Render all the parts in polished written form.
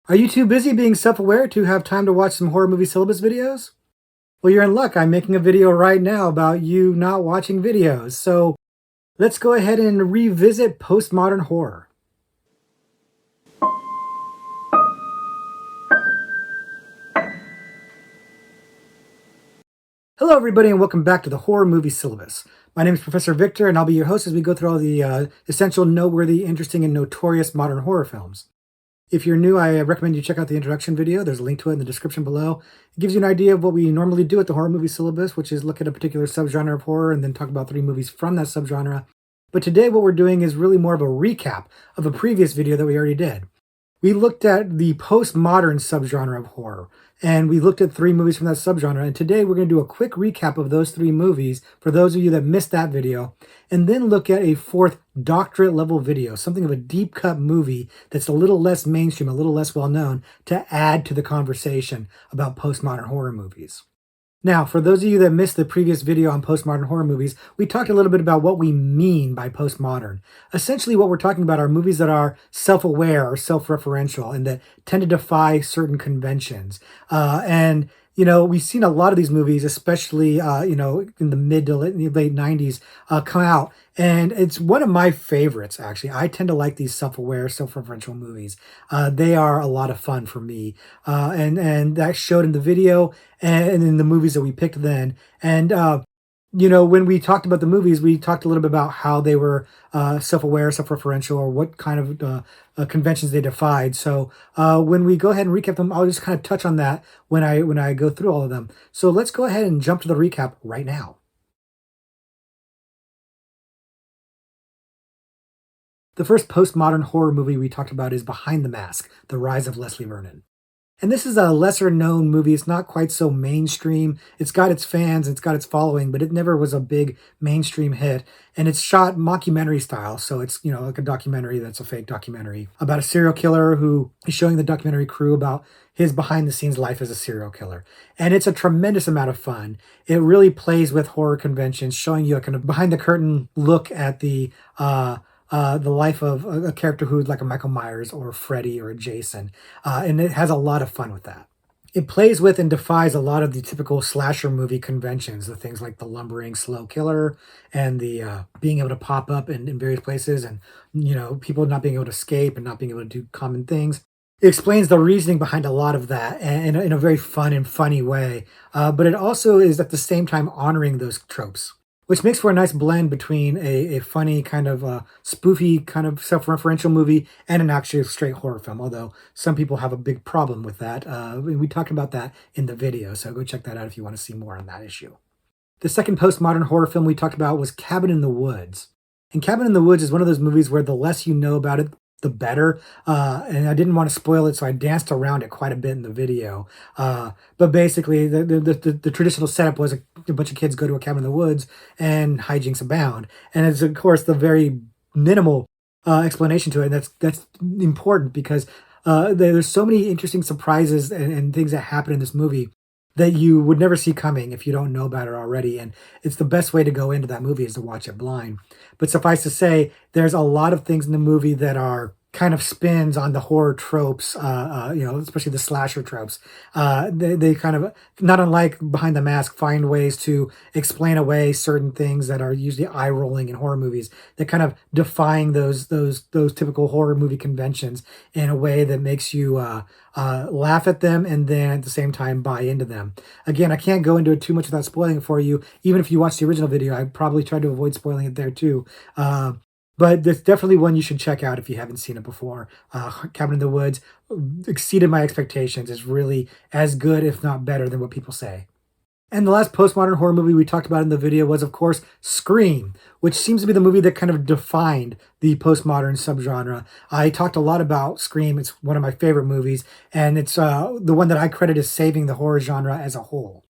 Are you too busy being self-aware to have time to watch some horror movie syllabus videos? Well, you're in luck. I'm making a video right now about you not watching videos. So let's go ahead and revisit postmodern horror. Hello, everybody, and welcome back to the Horror Movie Syllabus. My name is Professor Victor, and I'll be your host as we go through all the essential, noteworthy, interesting, and notorious modern horror films. If you're new, I recommend you check out the introduction video. There's a link to it in the description below. It gives you an idea of what we normally do at the Horror Movie Syllabus, which is look at a particular subgenre of horror and then talk about 3 movies from that subgenre. But today what we're doing is really more of a recap of a previous video that we already did. We looked at the postmodern subgenre of horror, and we looked at 3 movies from that subgenre, and today we're going to do a quick recap of those 3 movies for those of you that missed that video, and then look at a 4th doctorate level video, something of a deep cut movie that's a little less mainstream, a little less well known, to add to the conversation about postmodern horror movies. Now, for those of you that missed the previous video on postmodern horror movies, we talked a little bit about what we mean by postmodern. Essentially, what we're talking about are movies that are self-aware or self-referential and that tend to defy certain conventions. We've seen a lot of these movies, especially, in the mid to late 90s, come out. And it's one of my favorites, actually. I tend to like these self-aware, self-referential movies. They are a lot of fun for me. And that showed in the video and in the movies that we picked then. And, when we talked about the movies, we talked a little bit about how they were self-aware, self-referential, or what kind of conventions they defied. So when we go ahead and recap them, I'll just kind of touch on that when I go through all of them. So let's go ahead and jump to the recap right now. The first postmodern horror movie we talked about is Behind the Mask, The Rise of Leslie Vernon. And this is a lesser known movie. It's not quite so mainstream. It's got its fans, it's got its following, but it never was a big mainstream hit. And it's shot mockumentary style. So it's, like a documentary that's a fake documentary about a serial killer who is showing the documentary crew about his behind the scenes life as a serial killer. And it's a tremendous amount of fun. It really plays with horror conventions, showing you a kind of behind the curtain look at the life of a character who's like a Michael Myers or Freddy or a Jason. And it has a lot of fun with that. It plays with and defies a lot of the typical slasher movie conventions, the things like the lumbering slow killer and the being able to pop up in various places and, people not being able to escape and not being able to do common things. It explains the reasoning behind a lot of that in a very fun and funny way. But it also is at the same time honoring those tropes, which makes for a nice blend between a funny kind of spoofy kind of self-referential movie and an actual straight horror film, although some people have a big problem with that. We talked about that in the video, so go check that out if you want to see more on that issue. The second postmodern horror film we talked about was Cabin in the Woods. And Cabin in the Woods is one of those movies where the less you know about it, the better. And I didn't want to spoil it, so I danced around it quite a bit in the video. But basically, the traditional setup was a bunch of kids go to a cabin in the woods and hijinks abound. And it's, of course, the very minimal explanation to it. And that's important because there's so many interesting surprises and things that happen in this movie that you would never see coming if you don't know about it already. And it's the best way to go into that movie is to watch it blind. But suffice to say, there's a lot of things in the movie that are kind of spins on the horror tropes, especially the slasher tropes. They kind of, not unlike Behind the Mask, find ways to explain away certain things that are usually eye-rolling in horror movies. They're kind of defying those typical horror movie conventions in a way that makes you laugh at them and then at the same time buy into them. Again, I can't go into it too much without spoiling it for you. Even if you watched the original video, I probably tried to avoid spoiling it there too. But there's definitely one you should check out if you haven't seen it before. Cabin in the Woods exceeded my expectations. It's really as good, if not better, than what people say. And the last postmodern horror movie we talked about in the video was, of course, Scream, which seems to be the movie that kind of defined the postmodern subgenre. I talked a lot about Scream. It's one of my favorite movies, and it's the one that I credit as saving the horror genre as a whole.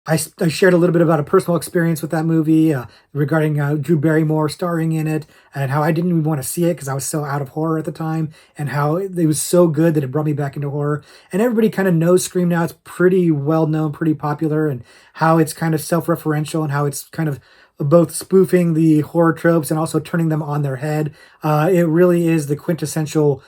I shared a little bit about a personal experience with that movie regarding Drew Barrymore starring in it and how I didn't even want to see it because I was so out of horror at the time and how it was so good that it brought me back into horror. And everybody kind of knows Scream now. It's pretty well known, pretty popular, and how it's kind of self-referential and how it's kind of both spoofing the horror tropes and also turning them on their head. It really is the quintessential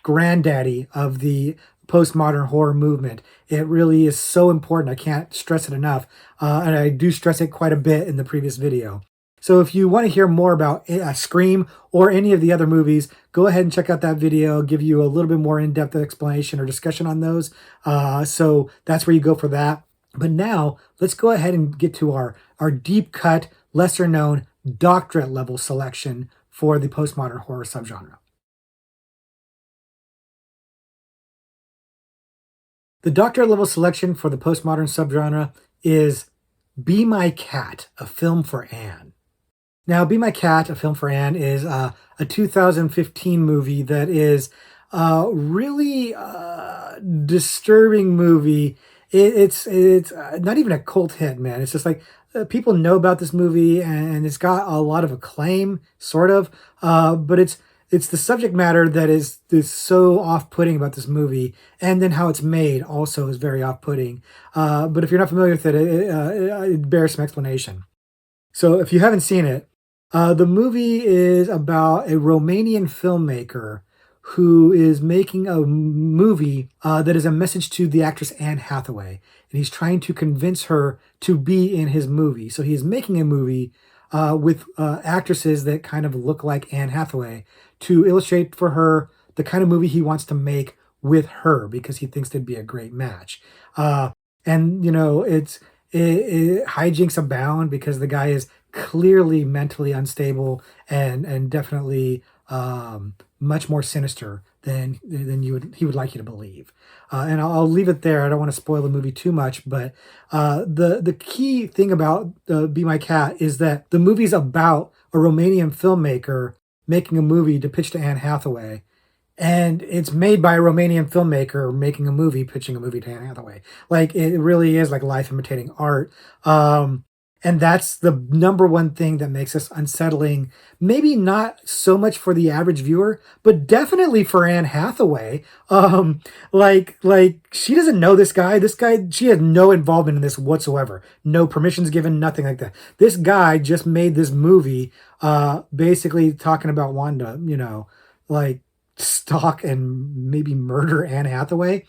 granddaddy of the postmodern horror movement. It really is so important. I can't stress it enough. And I do stress it quite a bit in the previous video. So if you want to hear more about Scream or any of the other movies, go ahead and check out that video. I'll give you a little bit more in-depth explanation or discussion on those. So that's where you go for that. But now let's go ahead and get to our deep cut, lesser known doctorate level selection for the postmodern horror subgenre. The doctorate level selection for the postmodern subgenre is Be My Cat, a film for Anne. Now, Be My Cat, a film for Anne is a 2015 movie that is a really disturbing movie. It's not even a cult hit, man. It's just like people know about this movie and it's got a lot of acclaim, sort of. But it's the subject matter that is so off-putting about this movie, and then how it's made also is very off-putting. But if you're not familiar with it, it bears some explanation. So if you haven't seen it, the movie is about a Romanian filmmaker who is making a movie that is a message to the actress Anne Hathaway, and he's trying to convince her to be in his movie. So he is making a movie with actresses that kind of look like Anne Hathaway to illustrate for her the kind of movie he wants to make with her because he thinks they'd be a great match. And you know, hijinks abound because the guy is clearly mentally unstable and definitely much more sinister than he would like you to believe. And I'll leave it there. I don't want to spoil the movie too much, but the key thing about Be My Cat is that the movie's about a Romanian filmmaker making a movie to pitch to Anne Hathaway. And it's made by a Romanian filmmaker making a movie, pitching a movie to Anne Hathaway. Like, it really is like life imitating art. And that's the number one thing that makes us unsettling. Maybe not so much for the average viewer, but definitely for Anne Hathaway. Like she doesn't know this guy. This guy, she has no involvement in this whatsoever. No permissions given, nothing like that. This guy just made this movie, basically talking about Wanda, you know, like stalk and maybe murder Anne Hathaway,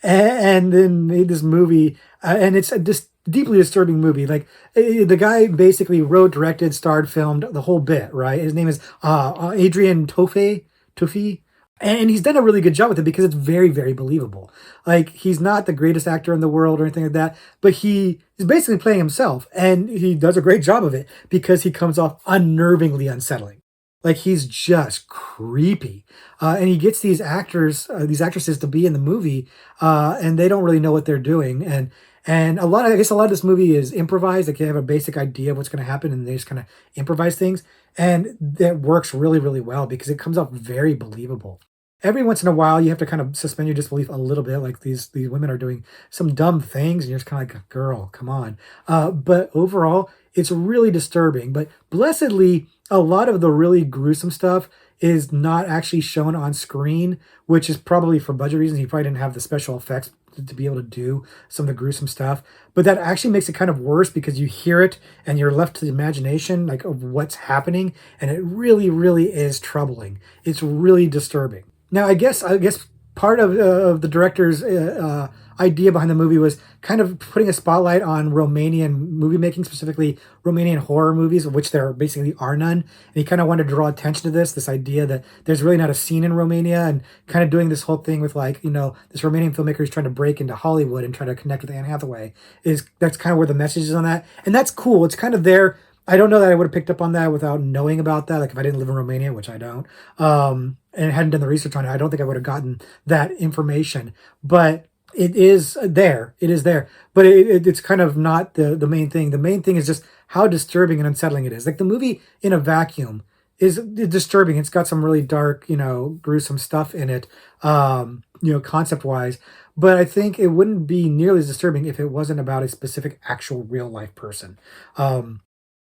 and then made this movie, and it's just deeply disturbing movie. Like the guy basically wrote, directed, starred, filmed the whole bit. Right, his name is Adrian Toffi, and he's done a really good job with it because it's very, very believable. Like, he's not the greatest actor in the world or anything like that, but he is basically playing himself, and he does a great job of it because he comes off unnervingly unsettling. Like, he's just creepy. And he gets these actors, these actresses to be in the movie, and they don't really know what they're doing. And I guess a lot of this movie is improvised. Like, they have a basic idea of what's going to happen, and they just kind of improvise things. And that works really, really well because it comes off very believable. Every once in a while, you have to kind of suspend your disbelief a little bit. Like, these women are doing some dumb things, and you're just kind of like, girl, come on. But overall, it's really disturbing. But blessedly, a lot of the really gruesome stuff is not actually shown on screen, which is probably for budget reasons. He probably didn't have the special effects to be able to do some of the gruesome stuff. But that actually makes it kind of worse because you hear it and you're left to the imagination, like, of what's happening. And it really, really is troubling. It's really disturbing. Now, I guess part of the director's idea behind the movie was kind of putting a spotlight on Romanian movie making, specifically Romanian horror movies, of which there basically are none. And he kind of wanted to draw attention to this idea that there's really not a scene in Romania, and kind of doing this whole thing with, like, you know, this Romanian filmmaker who's trying to break into Hollywood and try to connect with Anne Hathaway. That's kind of where the message is on that. And that's cool. It's kind of there. I don't know that I would have picked up on that without knowing about that. Like, if I didn't live in Romania, which I don't, and hadn't done the research on it, I don't think I would have gotten that information. But it is there. It is there. But it's kind of not the main thing. The main thing is just how disturbing and unsettling it is. Like, the movie in a vacuum is disturbing. It's got some really dark, you know, gruesome stuff in it, you know, concept-wise. But I think it wouldn't be nearly as disturbing if it wasn't about a specific, actual, real-life person.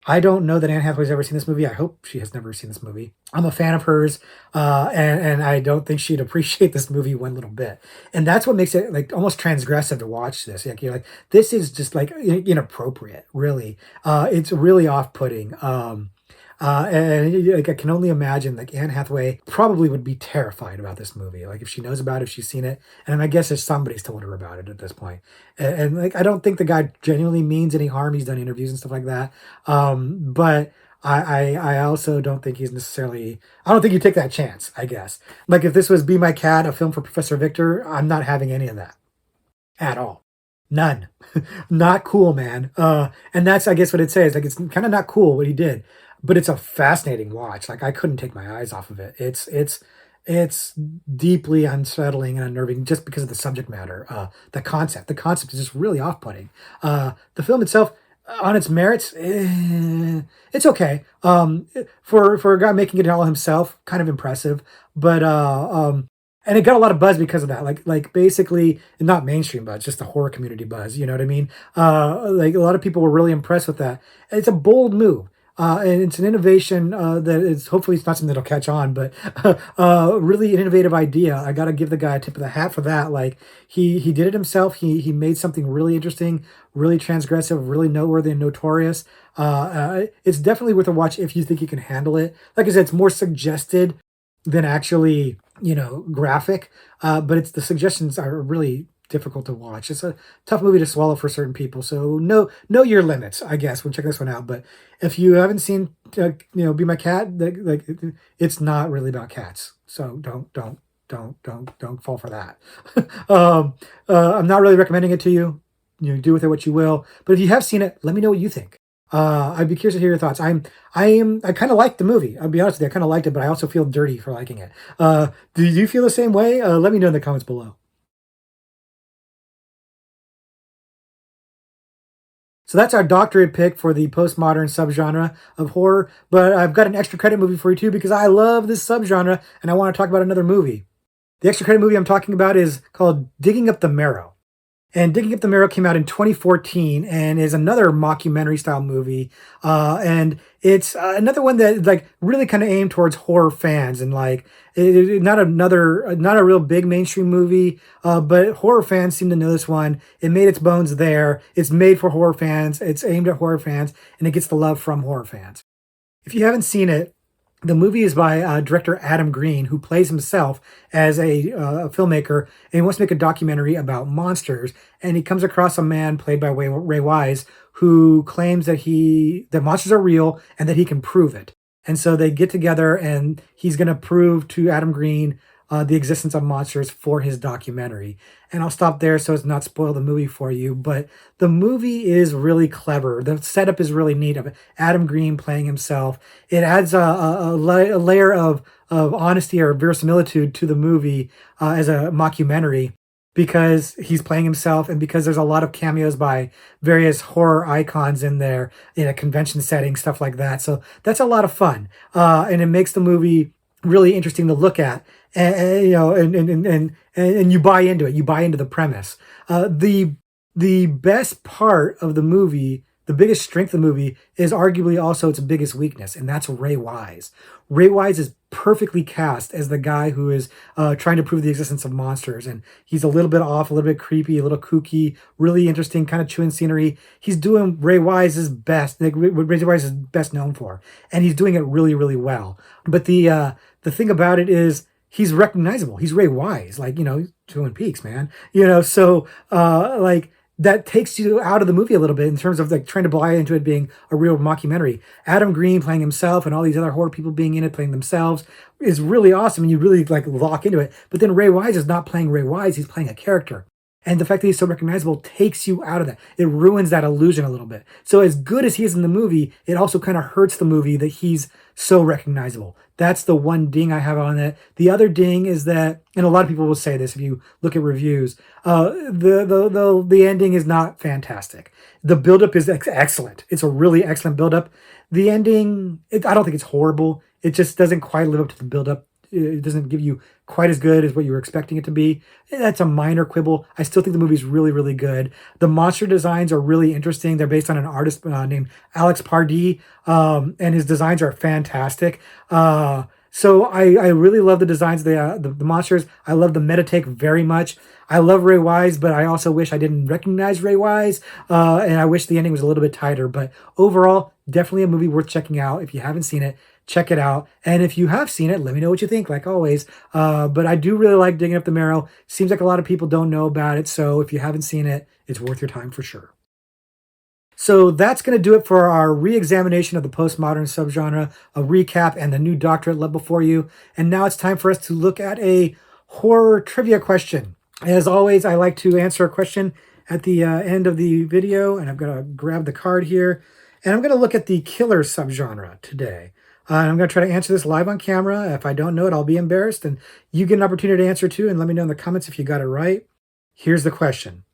I don't know that Anne Hathaway's ever seen this movie. I hope she has never seen this movie. I'm a fan of hers, and I don't think she'd appreciate this movie one little bit. And that's what makes it, like, almost transgressive to watch this. Like, you're like, this is just, like, inappropriate, really. It's really off-putting. And like, I can only imagine like Anne Hathaway probably would be terrified about this movie. Like if she knows about it, if she's seen it, and I guess if somebody's told her about it at this point. And like I don't think the guy genuinely means any harm. He's done interviews and stuff like that. But I also don't think he's necessarily. I don't think you take that chance. I guess like if this was Be My Cat, a film for Professor Victor, I'm not having any of that at all. None. Not cool, man. And that's, I guess, what it says. Like, it's kind of not cool what he did, but it's a fascinating watch. Like, I couldn't take my eyes off of it. It's deeply unsettling and unnerving just because of the subject matter. The concept. The concept is just really off-putting. The film itself, on its merits, it's okay. For a guy making it all himself, kind of impressive. But and it got a lot of buzz because of that. Like basically not mainstream buzz, just the horror community buzz. You know what I mean? Like a lot of people were really impressed with that. And it's a bold move. And it's an innovation that is hopefully it's not something that'll catch on, but really an innovative idea. I got to give the guy a tip of the hat for that. Like he did it himself. He made something really interesting, really transgressive, really noteworthy and notorious. It's definitely worth a watch if you think you can handle it. Like I said, it's more suggested than actually graphic. But it's the suggestions are really difficult to watch. It's a tough movie to swallow for certain people. So know your limits, I guess, when check this one out. But if you haven't seen, Be My Cat, like it's not really about cats. So don't fall for that. I'm not really recommending it to you. Do with it what you will. But if you have seen it, let me know what you think. I'd be curious to hear your thoughts. I kind of liked the movie. I'll be honest with you. I kind of liked it, but I also feel dirty for liking it. Do you feel the same way? Let me know in the comments below. So that's our doctorate pick for the postmodern subgenre of horror. But I've got an extra credit movie for you too because I love this subgenre and I want to talk about another movie. The extra credit movie I'm talking about is called Digging Up the Marrow. And Digging Up the Marrow came out in 2014 and is another mockumentary style movie. And it's another one that like really kind of aimed towards horror fans and like not a real big mainstream movie, but horror fans seem to know this one. It made its bones there. It's made for horror fans. It's aimed at horror fans and it gets the love from horror fans. If you haven't seen it, the movie is by director Adam Green, who plays himself as a filmmaker, and he wants to make a documentary about monsters. And he comes across a man played by Ray Wise, who claims that monsters are real and that he can prove it. And so they get together, and he's going to prove to Adam Green the existence of monsters for his documentary. And I'll stop there so as not spoil the movie for you. But the movie is really clever. The setup is really neat of Adam Green playing himself. It adds a layer of honesty or verisimilitude to the movie as a mockumentary because he's playing himself and because there's a lot of cameos by various horror icons in there in a convention setting, stuff like that. So that's a lot of fun. And it makes the movie really interesting to look at, and you buy into it. You buy into the premise. The best part of the movie, the biggest strength of the movie, is arguably also its biggest weakness, and that's Ray Wise. Ray Wise is perfectly cast as the guy who is trying to prove the existence of monsters, and he's a little bit off, a little bit creepy, a little kooky, really interesting, kind of chewing scenery. He's doing Ray Wise's best, like what Ray Wise is best known for, and he's doing it really, really well. But the thing about it is he's recognizable. He's Ray Wise, like Twin Peaks, man. So like that takes you out of the movie a little bit in terms of like trying to buy into it being a real mockumentary. Adam Green playing himself and all these other horror people being in it playing themselves is really awesome, and you really like lock into it. But then Ray Wise is not playing Ray Wise; he's playing a character. And the fact that he's so recognizable takes you out of that. It ruins that illusion a little bit. So as good as he is in the movie, it also kind of hurts the movie that he's so recognizable. That's the one ding I have on it. The other ding is that, and a lot of people will say this if you look at reviews, the ending is not fantastic. The buildup is excellent. It's a really excellent buildup. The ending, I don't think it's horrible. It just doesn't quite live up to the buildup. It doesn't give you quite as good as what you were expecting it to be. That's a minor quibble. I still think the movie's really, really good. The monster designs are really interesting. They're based on an artist named Alex Pardee, and his designs are fantastic. So I really love the designs of the monsters. I love the meta take very much. I love Ray Wise, but I also wish I didn't recognize Ray Wise, and I wish the ending was a little bit tighter. But overall, Definitely a movie worth checking out. If you haven't seen it, check it out. And if you have seen it, let me know what you think, like always. But I do really like Digging Up the Marrow. Seems like a lot of people don't know about it. So if you haven't seen it, it's worth your time for sure. So that's going to do it for our re-examination of the postmodern subgenre, a recap, and the new doctorate level for you. And now it's time for us to look at a horror trivia question. As always, I like to answer a question at the end of the video, and I'm going to grab the card here, and I'm going to look at the killer subgenre today. I'm going to try to answer this live on camera. If I don't know it, I'll be embarrassed, and you get an opportunity to answer too, and let me know in the comments if you got it right. Here's the question.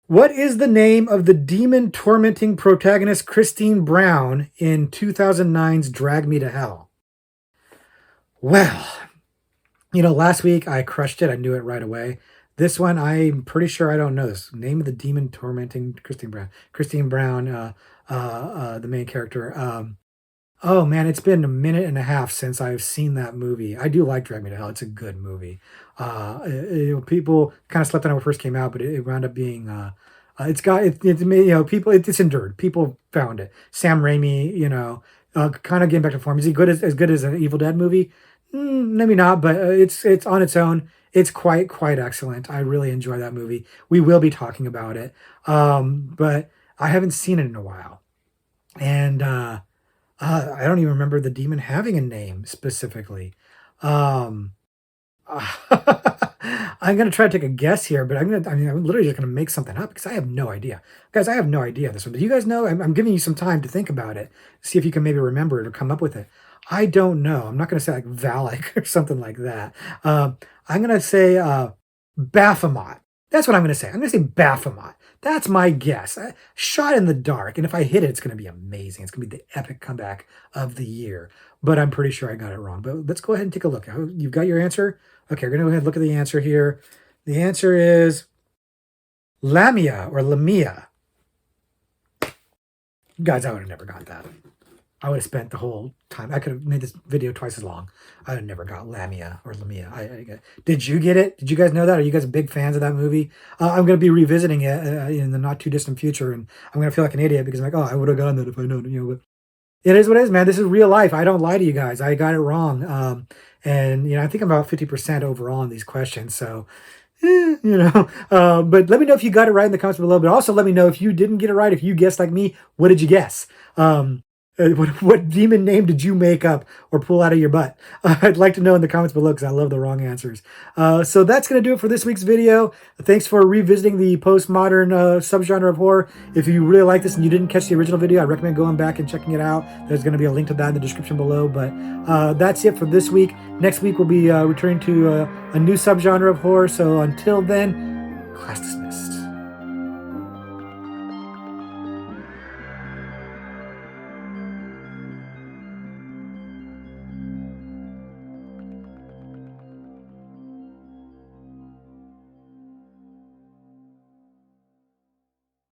What is the name of the demon-tormenting protagonist Christine Brown in 2009's Drag Me to Hell? Well, last week I crushed it. I knew it right away. This one, I'm pretty sure I don't know this. Name of the demon-tormenting Christine Brown. Christine Brown, the main character. Oh man, it's been a minute and a half since I've seen that movie. I do like Drag Me to Hell. It's a good movie. People kind of slept on it when it first came out, but it wound up being it's endured. People found it. Sam Raimi, kind of getting back to form. Is he as good as an Evil Dead movie? Maybe not, but it's on its own. It's quite excellent. I really enjoy that movie. We will be talking about it, but I haven't seen it in a while, and I don't even remember the demon having a name specifically. I'm gonna try to take a guess here, but I'm literally just gonna make something up because I have no idea. Guys, I have no idea this one. Do you guys know? I'm giving you some time to think about it. See if you can maybe remember it or come up with it. I don't know. I'm not gonna say like Valak or something like that. I'm gonna say Baphomet. That's what I'm gonna say. I'm gonna say Baphomet. That's my guess. Shot in the dark. And if I hit it, it's going to be amazing. It's going to be the epic comeback of the year. But I'm pretty sure I got it wrong. But let's go ahead and take a look. You've got your answer? Okay, we're going to go ahead and look at the answer here. The answer is Lamia or Lamia. Guys, I would have never got that. I would have spent the whole time. I could have made this video twice as long. I would have never got Lamia or Lamia. Did you get it? Did you guys know that? Are you guys big fans of that movie? I'm going to be revisiting it in the not too distant future, and I'm going to feel like an idiot because I'm like, oh, I would have gotten that if I known. But it is what it is, man. This is real life. I don't lie to you guys. I got it wrong, and I think I'm about 50% overall on these questions. So. But let me know if you got it right in the comments below. But also let me know if you didn't get it right. If you guessed like me, what did you guess? What demon name did you make up or pull out of your butt? I'd like to know in the comments below because I love the wrong answers. So that's going to do it for this week's video. Thanks for revisiting the postmodern subgenre of horror. If you really like this and you didn't catch the original video, I recommend going back and checking it out. There's going to be a link to that in the description below. But that's it for this week. Next week, we'll be returning to a new subgenre of horror. So until then, class dismissed.